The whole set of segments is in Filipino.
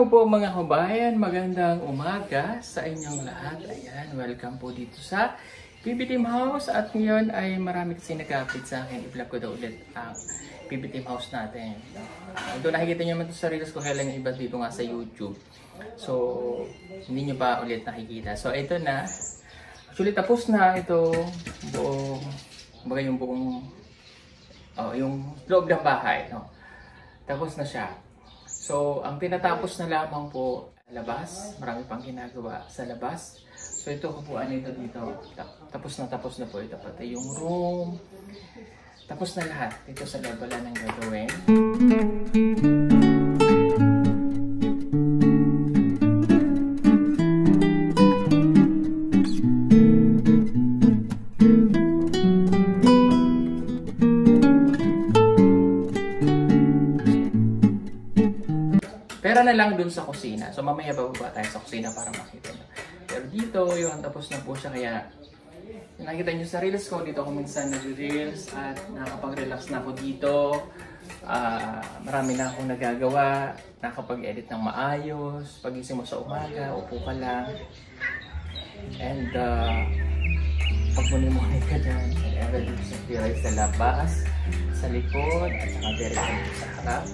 Hello po mga kabayan, magandang umaga sa inyong lahat. Ayan, welcome po dito sa PB Team House. At ngayon ay marami kasi nag-update sa akin. I-vlog ko daw ulit ang PB Team House natin. Ito nakikita nyo naman ito sa reels ko, kaya lang yung iba dito nga sa YouTube. So, hindi nyo pa ulit nakikita. So, ito na. Actually, tapos na ito buong, baga yung buong, yung loob ng bahay. No? Tapos na siya. So, ang tinatapos na lamang po labas. Marami pang ginagawa sa labas. So, ito kupuan nito dito. Tapos na po ito. Pati yung room. Tapos na lahat. Dito sa loob wala nang gagawin. Pera na lang dun sa kusina. So mamaya bababa tayo sa kusina para makita nyo. Pero dito, yung tapos na po siya. Kaya nakita nyo sa reels ko. Dito ako minsan nag-reels at nakapag-relax na ako dito. Marami na akong nagagawa. Nakapag-edit ng maayos. Pagising mo sa umaga, upo ka lang. And pag muni-muni ka dyan, everything sa labas, sa likod, at saka direct sa harap.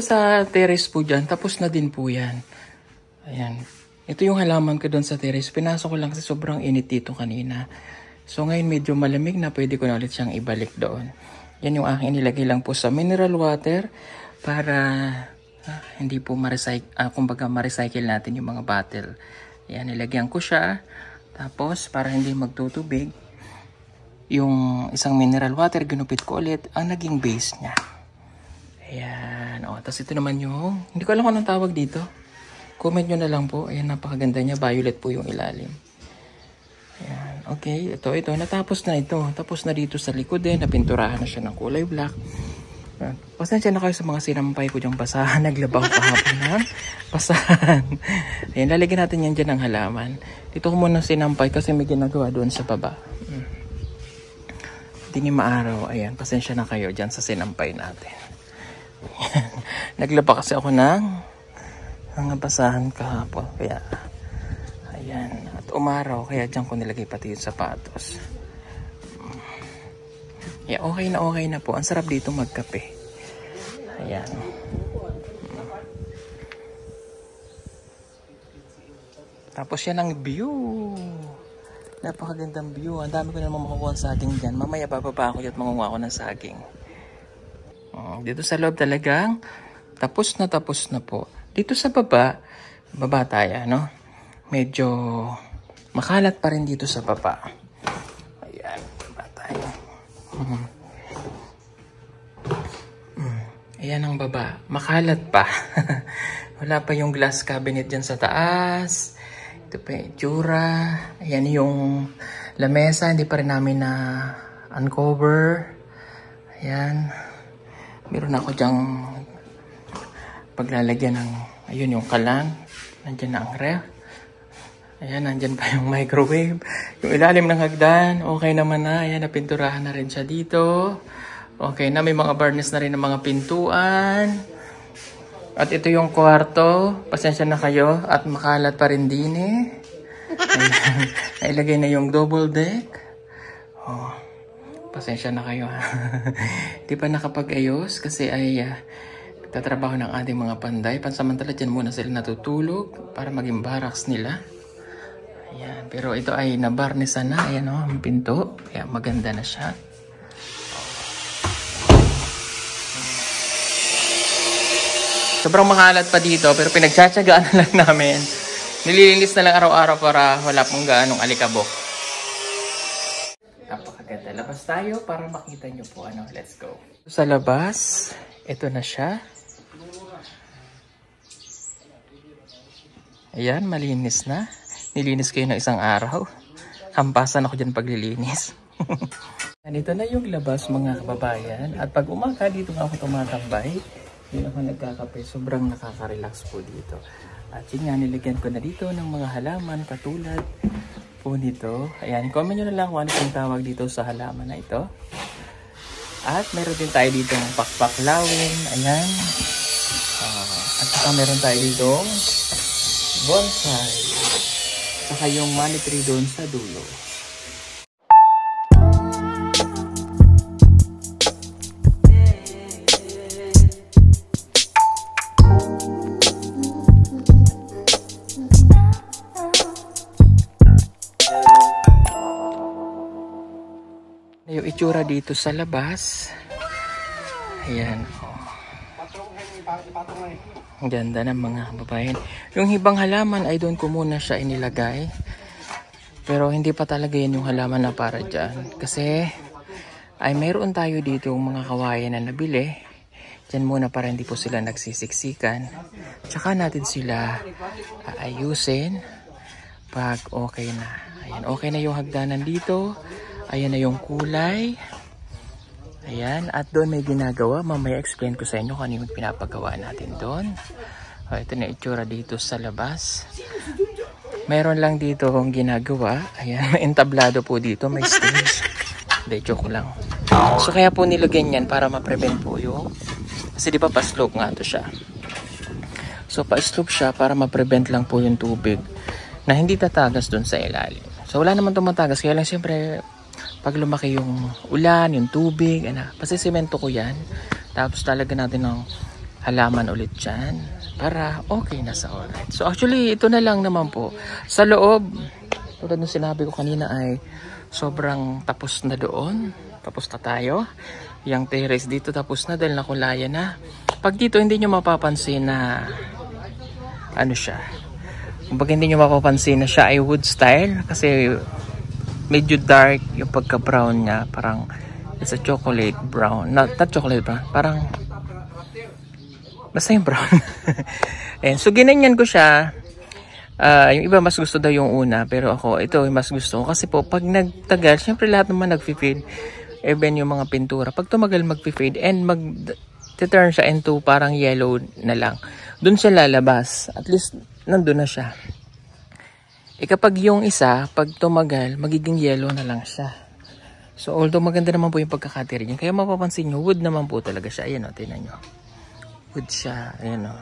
Sa terrace po dyan, tapos na din po yan. Ayan. Ito yung halaman ko doon sa terrace. Pinasok ko lang kasi sobrang init dito kanina. So ngayon medyo malamig na, pwede ko na ulit siyang ibalik doon. Yan yung aking nilagay lang po sa mineral water para hindi po kumbaga ma-recycle natin yung mga bottle. Ayan, nilagyan ko siya. Tapos para hindi magtutubig, yung isang mineral water, ginupit ko ulit ang naging base niya. Ayan. O, tapos ito naman yung, hindi ko alam kung anong tawag dito. Comment nyo na lang po. Ayan, napakaganda niya. Violet po yung ilalim. Ayan. Okay, ito. Natapos na ito. Tapos na dito sa likod din. Napinturahan na siya ng kulay black. Ayan. Pasensya na kayo sa mga sinampay ko diyang basahan. Naglaba ko kahapon ng basahan. Ayan, lalagyan natin yan dyan ng halaman. Dito ko muna sinampay kasi may ginagawa doon sa baba. Hindi ni maaraw. Ayan, pasensya na kayo dyan sa sinampay natin. Naglaba kasi ako ng basahan kahapon. Kaya, ayan. At umaraw. Kaya dyan ko nilagay pati yung sapatos. Yeah, okay na po. Ang sarap dito magkape. Ayan. Tapos yan ang view. Napakagandang view. Ang dami ko naman makukuha ng saging dyan. Mamaya bababa ako at mangunguha ako ng saging. Dito sa loob talagang tapos na po. Dito sa baba tayo, no? Medyo makalat pa rin dito sa baba. Ayan, baba tayo. Ayan ang baba. Makalat pa. Wala pa yung glass cabinet dyan sa taas. Ito pa yung itsura. Ayan yung lamesa. Hindi pa rin namin na uncover. Ayan. Meron ako dyang paglalagyan ng, ayun yung kalan. Nandyan na ang ref. Ayan, nandyan pa yung microwave. Yung ilalim ng hagdan, okay naman na. Ayan, napinturahan na rin siya dito. Okay na, may mga varnish na rin ng mga pintuan. At ito yung kwarto. Pasensya na kayo at makalat pa rin din eh. Ayan. Nailagay na yung double deck. Oh, pasensya na kayo ha. Di pa nakapag-ayos kasi ay tatrabaho ng ating mga panday. Pansamantala dyan muna sila natutulog para maging barracks nila. Ayan. Pero ito ay nabarnisan na. Ayan o, ang pinto. Kaya maganda na siya. Sobrang makalat pa dito pero pinagtsatsagaan na lang namin. Nililinis na lang araw-araw para wala pong gaanong alikabok. Napakaganda. Labas tayo para makita nyo po. Let's go. Sa labas, ito na siya. Ayan, malinis na. Nilinis kayo ng isang araw. Hampasan ako dyan paglilinis. Nandito na yung labas mga kababayan. At pag umaga dito nga ako tumatambay. Hindi ako nagkakape. Sobrang nakaka-relax po dito. At yun nga, nilagyan ko na dito ng mga halaman katulad po nito. Ayan, comment nyo na lang kung ano yung tawag dito sa halaman na ito. At meron din tayo dito ng pakpaklawin. Ayan. At saka meron tayo dito bonsai. Saka yung money tree doon sa dulo. Yung itsura dito sa labas. Ayan. Ang ganda ng mga babayan. Yung ibang halaman ay doon ko muna siya inilagay. Pero hindi pa talaga yan yung halaman na para dyan. Kasi ay mayroon tayo dito mga kawayan na nabili. Dyan muna para hindi po sila nagsisiksikan. Tsaka natin sila ayusin pag okay na. Ayan, okay na yung hagdanan dito. Ayan na yung kulay. Ayan. At doon may ginagawa. Mamaya explain ko sa inyo kung ano yung pinapagawa natin doon. Ito na itsura dito sa labas. Meron lang dito akong ginagawa. Ayan. May entablado po dito. May stage. Hindi, joke lang. So kaya po nilagyan yan para ma-prevent po yung... Kasi di ba pa-slope nga to siya. So pa-slope siya para ma-prevent lang po yung tubig na hindi tatagas doon sa ilalim. So wala naman tumatagas. Kaya lang siyempre... Pag lumaki yung ulan, yung tubig, pasisemento ko yan. Tapos talaga natin ng halaman ulit dyan. Para okay na sa alright. So actually, ito na lang naman po. Sa loob, tulad ng sinabi ko kanina ay sobrang tapos na doon. Tapos na tayo. Yung terrace dito tapos na dahil nakulayan na. Pag dito, hindi nyo mapapansin na ano siya. Pag hindi nyo mapapansin na siya ay wood style. Kasi... medyo dark yung pagka-brown niya. Parang, it's a chocolate brown. Not chocolate brown. Parang, basta yung brown. And, so, ginanyan ko siya. Yung iba mas gusto daw yung una. Pero ako, ito yung mas gusto ko. Kasi po, pag nagtagal, syempre lahat naman nag-fade. Even yung mga pintura. Pag tumagal, mag-fade. And, mag-turn siya into parang yellow na lang. Doon siya lalabas. At least, nandun na siya. Kapag yung isa, pag tumagal, magiging yellow na lang siya. So, although maganda naman po yung pagkakatiri niya. Kaya mapapansin nyo, wood naman po talaga siya. Ayan o, tingnan nyo. Wood siya. Ayan o.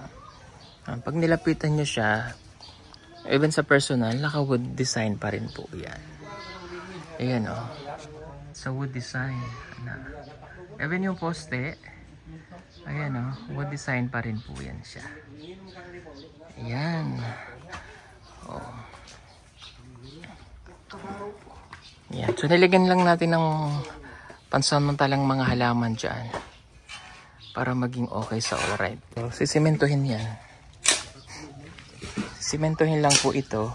Pag nilapitan nyo siya, even sa personal, naka-wood design pa rin po yan. Ayan o. Sa wood design. Even yung poste, ayan o, wood design pa rin po yan siya. Ayan. O. Yan. So, nilagyan lang natin ng pansamantalang mga halaman dyan para maging okay sa alright. So, sisimentohin yan. Sisimentohin lang po ito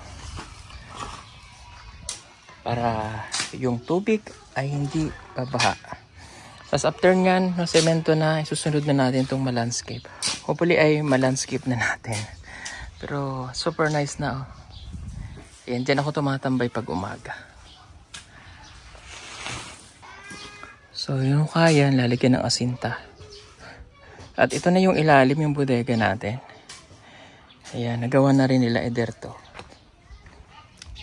para yung tubig ay hindi babaha. Tapos after nyan, na semento na, isusunod na natin itong malandscape. Hopefully ay malandscape na natin. Pero super nice na. Yan, dyan ako tumatambay pag umaga. So, yung kaya, lalagyan ng asinta. At ito na yung ilalim, yung bodega natin. Ayan, nagawa na rin nila Ederto.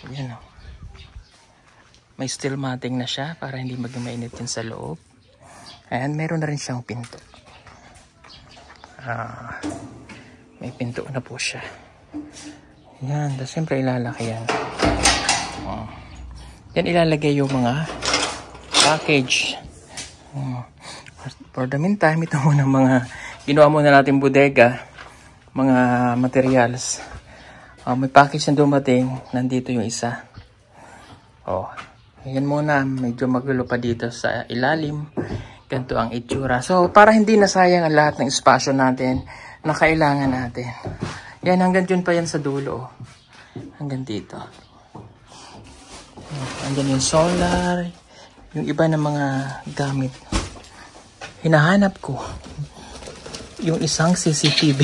Ayan o. May steel matting na siya para hindi maging mainit yun sa loob. Ayan, meron na rin siyang pinto. May pinto na po siya. Ayan, siyempre ilalaki yan. Oh. Yan ilalagay yung mga package. For the meantime, ito muna mga ginawa muna natin bodega, mga materials. May package na dumating, nandito yung isa. Ayan muna, medyo magulo pa dito sa ilalim. Ganito ang itsura. So, para hindi nasayang ang lahat ng espasyo natin na kailangan natin. Yan, hanggang dyan pa yan sa dulo. Hanggang dito. Andyan yung solar, yung iba ng mga gamit. Hinahanap ko yung isang CCTV.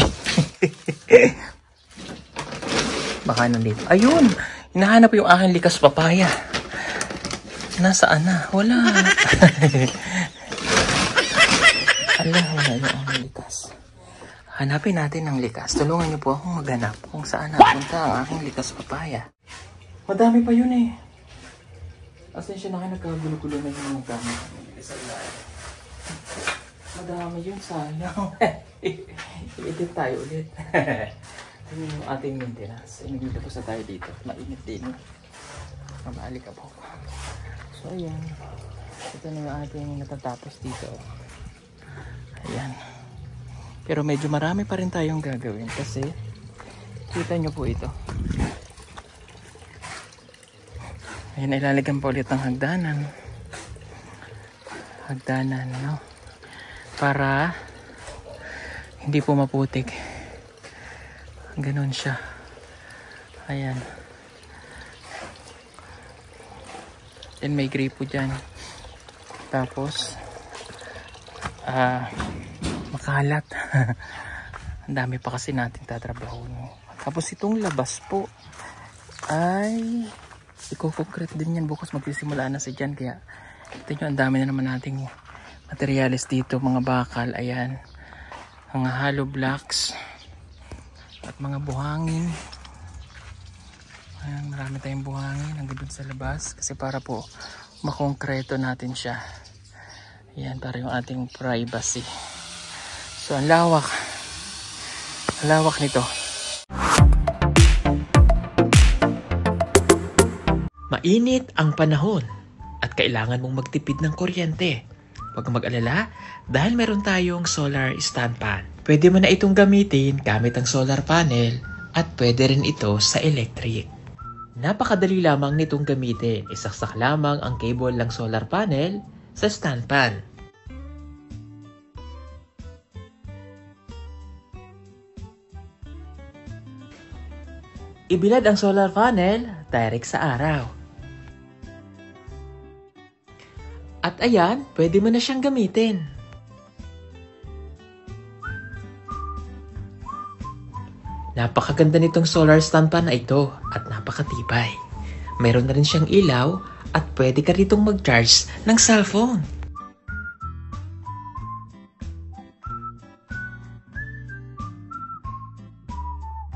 Baka nandito. Ayun! Hinahanap yung aking likas papaya. Nasaan na? Wala. Wala yung aking likas. Hanapin natin ang likas. Tulungan niyo po akong maghanap kung saan napunta ang aking likas papaya. Madami pa yun eh. Asensya na kayo, nagkagulo-gulo na yung mga gamit. Madami yun, sayang. I-edit tayo ulit. Ito yung ating maintenance. Nagilapos na tayo dito. Mainit din. Mabalik ka po. So ayan. Ito na yung ating natatapos dito. Ayan. Pero medyo marami pa rin tayong gagawin. Kasi kita nyo po ito. Ayan, ilalagyan pa ulit ng hagdanan. Hagdanan, no? Para hindi po maputik. Ganon siya. Ayan. Then may gripo dyan. Tapos, makalat. Ang dami pa kasi natin tatrabaho. Tapos itong labas po ay i-concrete din yan. Bukas magsisimula na si Jan. Kaya ito nyo, ang dami na naman nating materials dito. Mga bakal, ayan. Mga hollow blocks. At mga buhangin. Ayan, marami tayong buhangin. Hanggang dun sa labas. Kasi para po makongkreto natin siya. Ayan, para yung ating privacy. So, ang lawak. Ang lawak nito. Mainit ang panahon at kailangan mong magtipid ng kuryente. Huwag kang mag-alala dahil meron tayong solar stand pan. Pwede mo na itong gamitin gamit ang solar panel at pwede rin ito sa electric. Napakadali lamang nitong gamitin. Isaksak lamang ang cable ng solar panel sa stand pan. Ibilad ang solar panel direct sa araw. At ayan, pwede mo na siyang gamitin. Napakaganda nitong solar stand pan na ito at napakatibay. Meron na rin siyang ilaw at pwede ka ritong mag-charge ng cellphone.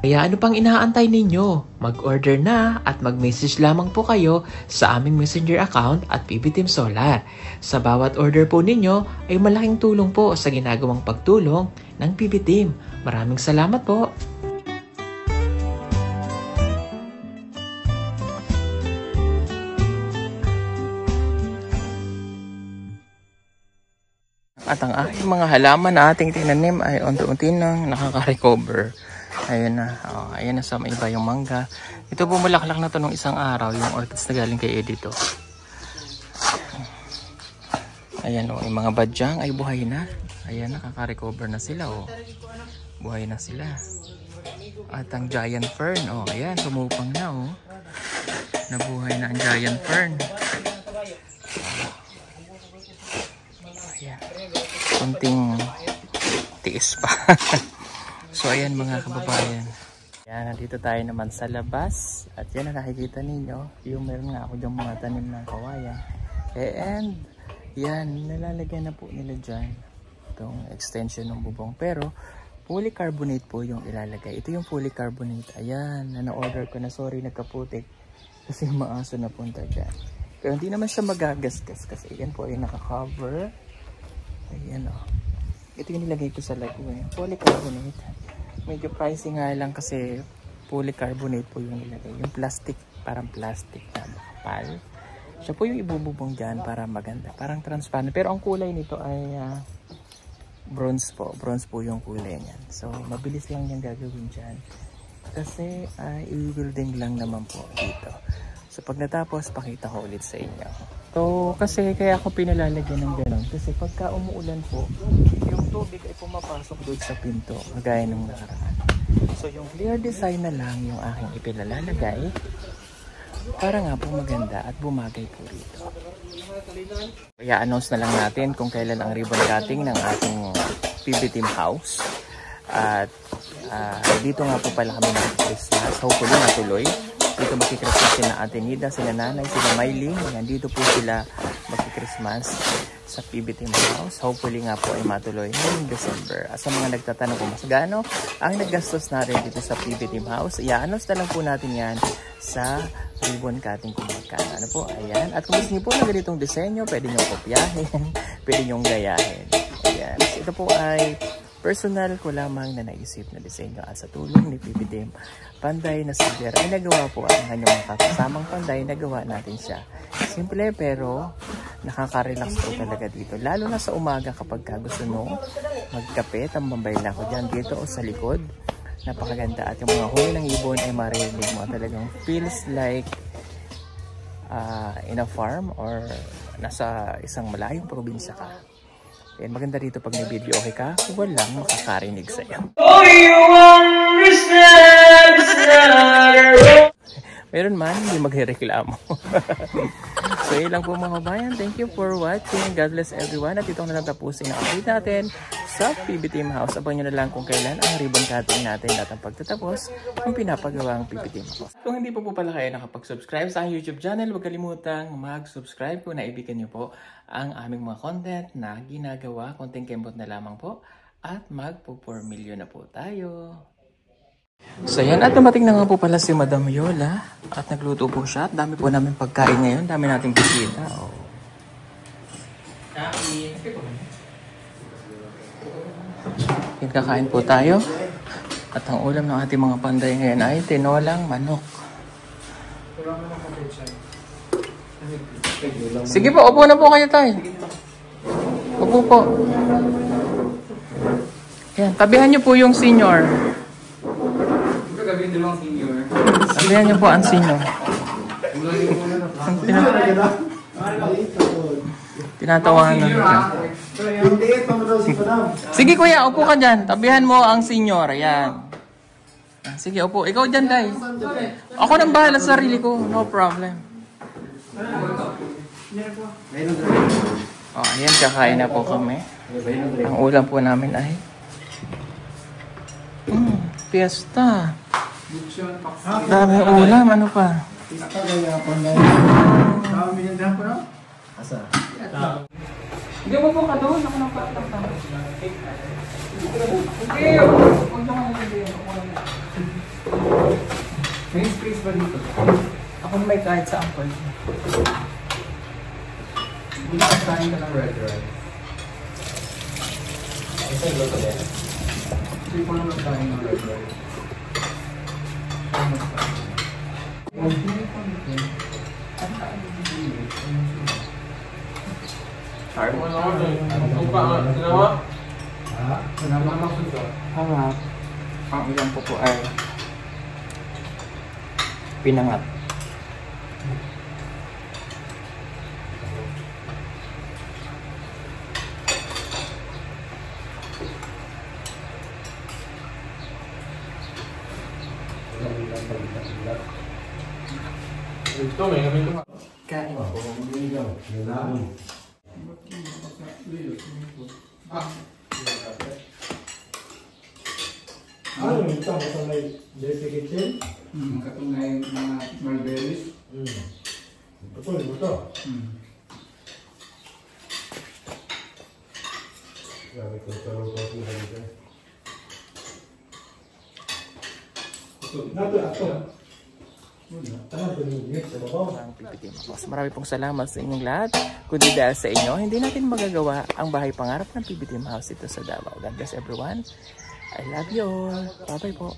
Kaya ano pang inaantay ninyo? Mag-order na at mag-message lamang po kayo sa aming messenger account at PB Team Solar. Sa bawat order po ninyo ay malaking tulong po sa ginagawang pagtulong ng PB Team. Maraming salamat po! At ang aking mga halaman na ating tinanim ay unti-unti nang nakaka-recover. Ayan na. Ayan na sa may iba yung mangga. Ito bumulaklak na to nung isang araw. Yung orchids na galing kay Edito. Ayan o. Yung mga badyang ay buhay na. Ayan, nakaka-recover na sila o. Buhay na sila. At ang giant fern o. Ayan, tumupang na o. Nabuhay na ang giant fern. Ayan. Kunting tiis pa. So ayan mga kababayan. Yan, nandito tayo naman sa labas. At yan na nakikita ninyo. Yung meron nga ako dyan mga tanim ng kawayan. And yan, nalalagyan na po nila dyan itong extension ng bubong. Pero polycarbonate po yung ilalagay. Ito yung polycarbonate. Ayan, na-order ko na. Sorry, nagkaputik. Kasi yung mga aso na punta dyan. Pero hindi naman siya magagasgas. Kasi yan po ay nakakover. Ayan o. Ito yung nilagay ko sa lagoon. Polycarbonate. Medyo pricey nga lang kasi polycarbonate po yung nilagay. Yung plastic parang plastic na makapal. Siya po yung ibububong dyan para maganda. Parang transparent. Pero ang kulay nito ay bronze po. Bronze po yung kulay niyan. So, mabilis lang yung gagawin dyan. Kasi i-building lang naman po dito. So, pag natapos, pakita ko ulit sa inyo. So, kasi kaya ako pinalalagyan ng ganon. Kasi pagka umuulan po, yung tubig ay pumapasok doon sa pinto. Kagaya ng nakaraan. So, yung clear design na lang yung aking ipinalalagay. Para nga po maganda at bumagay po rito. Kaya announce na lang natin kung kailan ang ribbon cutting ng ating PB Team House. At dito nga po pala kami mag-Christmas. Hopefully natuloy. Dito mag-Christmas sila Ate Nida, sila Nanay, sila Myling. Dito po sila mag-Christmas sa PB Team House. Hopefully nga po ay matuloy ngayong December. At sa mga nagtatanong kung mas gaano ang naggastos natin dito sa PB Team House, i-announce na lang po natin yan sa ribbon cutting kung magkano. Ano po, ayan. At kung gusto niyo po na ganitong disenyo, pwede nyo kopyahin, pwede nyo gayahin. Ayan. So, ito po ay personal ko lamang na naisip na disenyo at sa tulong ni PB Team Panday na Silver ay nagawa po ang kanyang mga kasamang Panday, nagawa natin siya. Simple pero nakaka-relax po talaga dito. Lalo na sa umaga kapag gusto nyo magkape, tambambay lang ko dyan dito o sa likod. Napakaganda at yung mga huli ng ibon ay maririnig mo talagang feels like in a farm or nasa isang malayong probinsya ka. Yan, maganda dito pag may video okay ka, walang makakarinig sa'yo. Oh, you understand? Meron man, hindi magreklamo. So, yun lang po mga kabayan. Thank you for watching. God bless everyone. At ito na lang tapusin ang update natin sa PB Team House. Abangan nyo na lang kung kailan ang ribbon cutting natin at ang pagtatapos ang pinapagawa ang PB Team House. Kung hindi po pala kayo nakapag-subscribe sa aking YouTube channel, huwag kalimutang mag-subscribe kung naibigan nyo po ang aming mga content na ginagawa. Konting kembot na lamang po at magpo-4 million na po tayo. So yan, at dumating na nga po pala si Madam Yola at nagluto po siya. At dami po namin pagkain ngayon, dami nating bisita. Oh. Yan, kakain po tayo. At ang ulam ng ating mga panday ngayon ay tinolang manok. Sige po, upo na po kayo tayo. Upo po. Yan, tabihan niyo po yung senior. Sabihan niyo po ang senior. Tinatawanan na siya. Sige kuya, upo ka dyan. Tabihan mo ang senior. Yan. Sige, upo. Ikaw dyan, Day. Ako nang bahala sa sarili ko. No problem. Oh, ayan, kakain na po kami. Ang ulam po namin ay fiesta. Dami ulam, ano pa? Hindi mo po ka doon, ako nang patatang. Okay, may space ba dito? Ako may kahit sa ampol. Hindi ka kain ka ng red rice. Isa yung loto din. Hindi ko naman kain ng red rice. Harap. Ang ilang po po ay pinangat. Kain po. Ano ito? Katong may dirty kitchen? Katong may mga mulberries. Ito, ito. Grabe ko, pero ko dito. Nato, ato. Marami pong salamat sa inyong lahat. Kundi dahil sa inyo, hindi natin magagawa ang bahay pangarap ng PB Team House dito sa Davao. God bless everyone. I love you all. Bye-bye po.